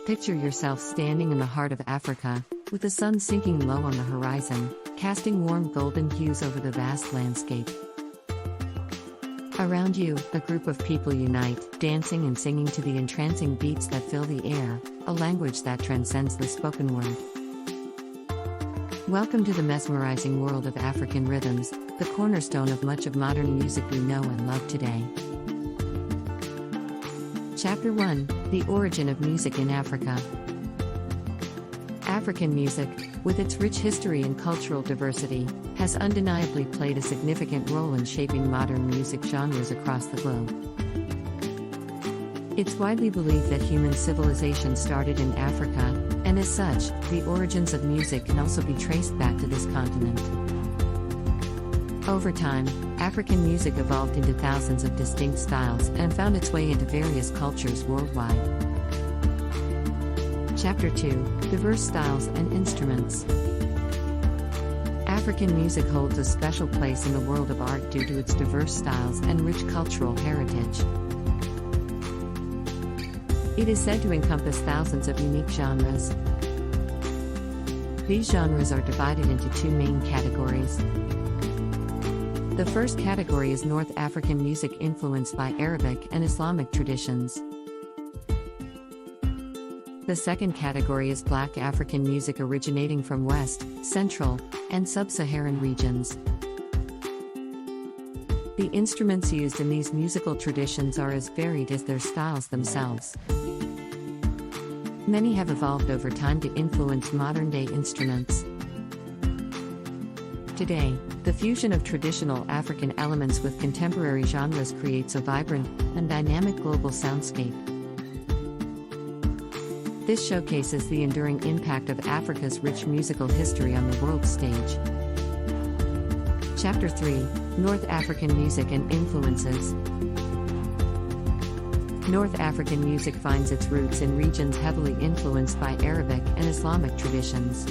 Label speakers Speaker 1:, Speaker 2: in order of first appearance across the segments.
Speaker 1: Picture yourself standing in the heart of Africa, with the sun sinking low on the horizon, casting warm golden hues over the vast landscape. Around you, a group of people unite, dancing and singing to the entrancing beats that fill the air, a language that transcends the spoken word. Welcome to the mesmerizing world of African rhythms, the cornerstone of much of modern music we know and love today. Chapter 1: The Origin of Music in Africa. African music, with its rich history and cultural diversity, has undeniably played a significant role in shaping modern music genres across the globe. It's widely believed that human civilization started in Africa, and as such, the origins of music can also be traced back to this continent. Over time, African music evolved into thousands of distinct styles and found its way into various cultures worldwide. Chapter 2: Diverse Styles and Instruments. African music holds a special place in the world of art due to its diverse styles and rich cultural heritage. It is said to encompass thousands of unique genres. These genres are divided into two main categories. The first category is North African music influenced by Arabic and Islamic traditions. The second category is Black African music originating from West, Central, and Sub-Saharan regions. The instruments used in these musical traditions are as varied as their styles themselves. Many have evolved over time to influence modern-day instruments. Today, the fusion of traditional African elements with contemporary genres creates a vibrant and dynamic global soundscape. This showcases the enduring impact of Africa's rich musical history on the world stage. Chapter 3: North African Music and Influences. North African music finds its roots in regions heavily influenced by Arabic and Islamic traditions.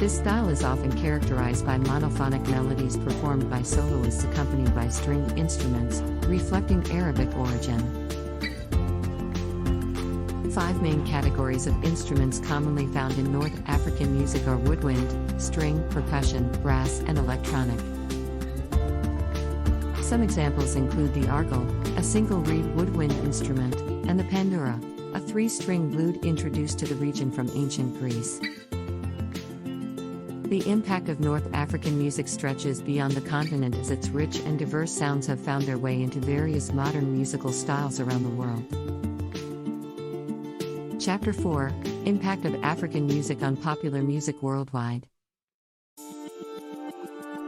Speaker 1: This style is often characterized by monophonic melodies performed by soloists accompanied by stringed instruments, reflecting Arabic origin. 5 main categories of instruments commonly found in North African music are woodwind, string, percussion, brass, and electronic. Some examples include the argel, a single-reed woodwind instrument, and the pandura, a 3-string lute introduced to the region from ancient Greece. The impact of North African music stretches beyond the continent as its rich and diverse sounds have found their way into various modern musical styles around the world. Chapter 4: Impact of African Music on Popular Music Worldwide.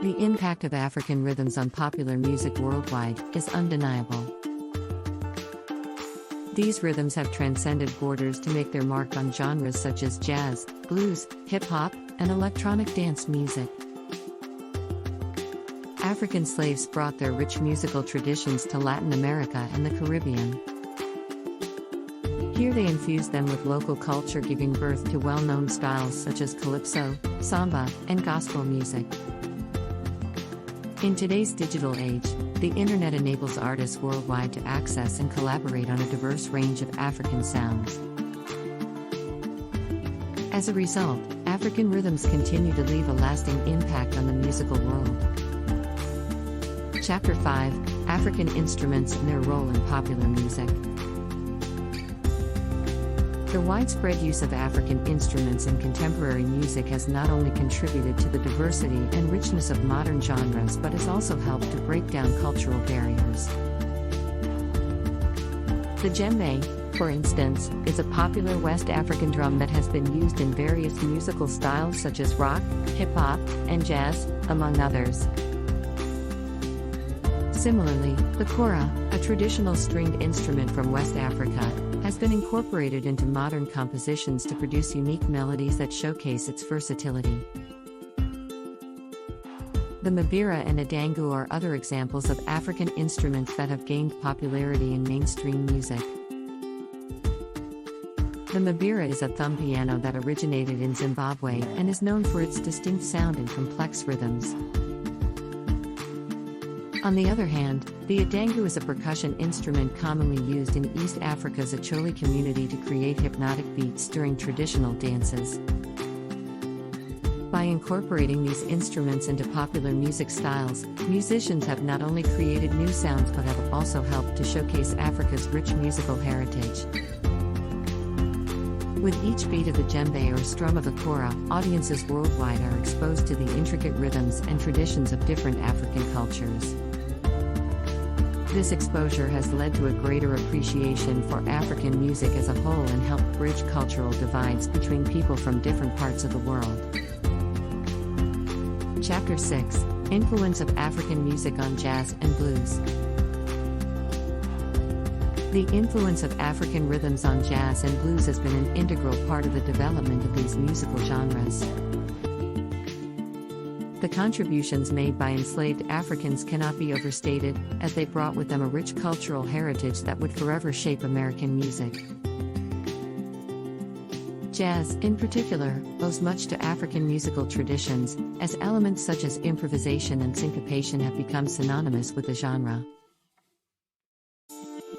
Speaker 1: The impact of African rhythms on popular music worldwide is undeniable. These rhythms have transcended borders to make their mark on genres such as jazz, blues, hip-hop, and electronic dance music. African slaves brought their rich musical traditions to Latin America and the Caribbean. Here they infused them with local culture, giving birth to well-known styles such as calypso, samba, and gospel music. In today's digital age, the internet enables artists worldwide to access and collaborate on a diverse range of African sounds. As a result, African rhythms continue to leave a lasting impact on the musical world. Chapter 5: African Instruments and Their Role in Popular Music. The widespread use of African instruments in contemporary music has not only contributed to the diversity and richness of modern genres but has also helped to break down cultural barriers. The djembe, for instance, is a popular West African drum that has been used in various musical styles such as rock, hip-hop, and jazz, among others. Similarly, the kora, a traditional stringed instrument from West Africa, has been incorporated into modern compositions to produce unique melodies that showcase its versatility. The mbira and adangu are other examples of African instruments that have gained popularity in mainstream music. The mbira is a thumb piano that originated in Zimbabwe and is known for its distinct sound and complex rhythms. On the other hand, the adangu is a percussion instrument commonly used in East Africa's Acholi community to create hypnotic beats during traditional dances. By incorporating these instruments into popular music styles, musicians have not only created new sounds but have also helped to showcase Africa's rich musical heritage. With each beat of the djembe or strum of a kora, audiences worldwide are exposed to the intricate rhythms and traditions of different African cultures. This exposure has led to a greater appreciation for African music as a whole and helped bridge cultural divides between people from different parts of the world. Chapter 6: Influence of African Music on Jazz and Blues. The influence of African rhythms on jazz and blues has been an integral part of the development of these musical genres. The contributions made by enslaved Africans cannot be overstated, as they brought with them a rich cultural heritage that would forever shape American music. Jazz, in particular, owes much to African musical traditions, as elements such as improvisation and syncopation have become synonymous with the genre.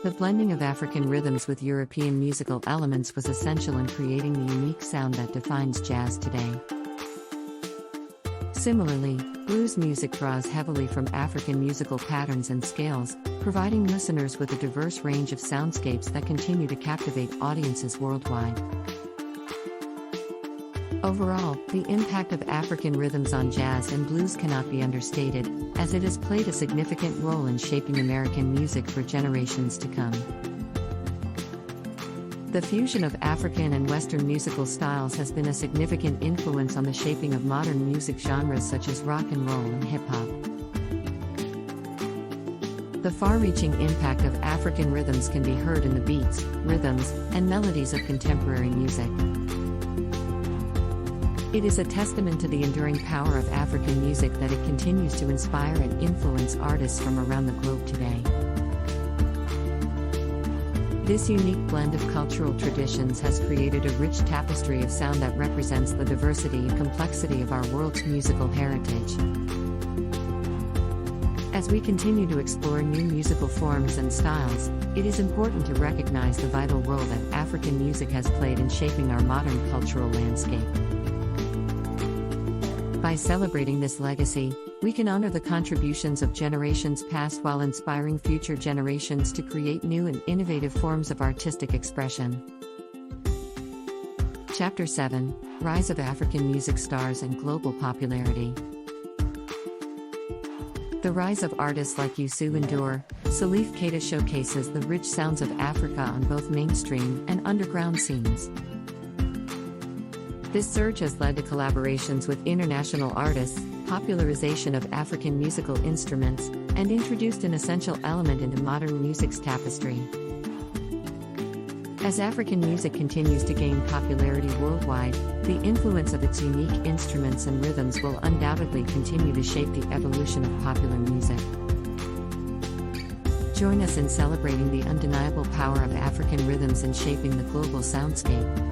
Speaker 1: The blending of African rhythms with European musical elements was essential in creating the unique sound that defines jazz today. Similarly, blues music draws heavily from African musical patterns and scales, providing listeners with a diverse range of soundscapes that continue to captivate audiences worldwide. Overall, the impact of African rhythms on jazz and blues cannot be understated, as it has played a significant role in shaping American music for generations to come. The fusion of African and Western musical styles has been a significant influence on the shaping of modern music genres such as rock and roll and hip-hop. The far-reaching impact of African rhythms can be heard in the beats, rhythms, and melodies of contemporary music. It is a testament to the enduring power of African music that it continues to inspire and influence artists from around the globe today. This unique blend of cultural traditions has created a rich tapestry of sound that represents the diversity and complexity of our world's musical heritage. As we continue to explore new musical forms and styles, it is important to recognize the vital role that African music has played in shaping our modern cultural landscape. By celebrating this legacy, we can honor the contributions of generations past while inspiring future generations to create new and innovative forms of artistic expression. Chapter 7: Rise of African Music Stars and Global Popularity. The rise of artists like Youssou N'Dour, Salif Keita showcases the rich sounds of Africa on both mainstream and underground scenes. This surge has led to collaborations with international artists, popularization of African musical instruments, and introduced an essential element into modern music's tapestry. As African music continues to gain popularity worldwide, the influence of its unique instruments and rhythms will undoubtedly continue to shape the evolution of popular music. Join us in celebrating the undeniable power of African rhythms in shaping the global soundscape.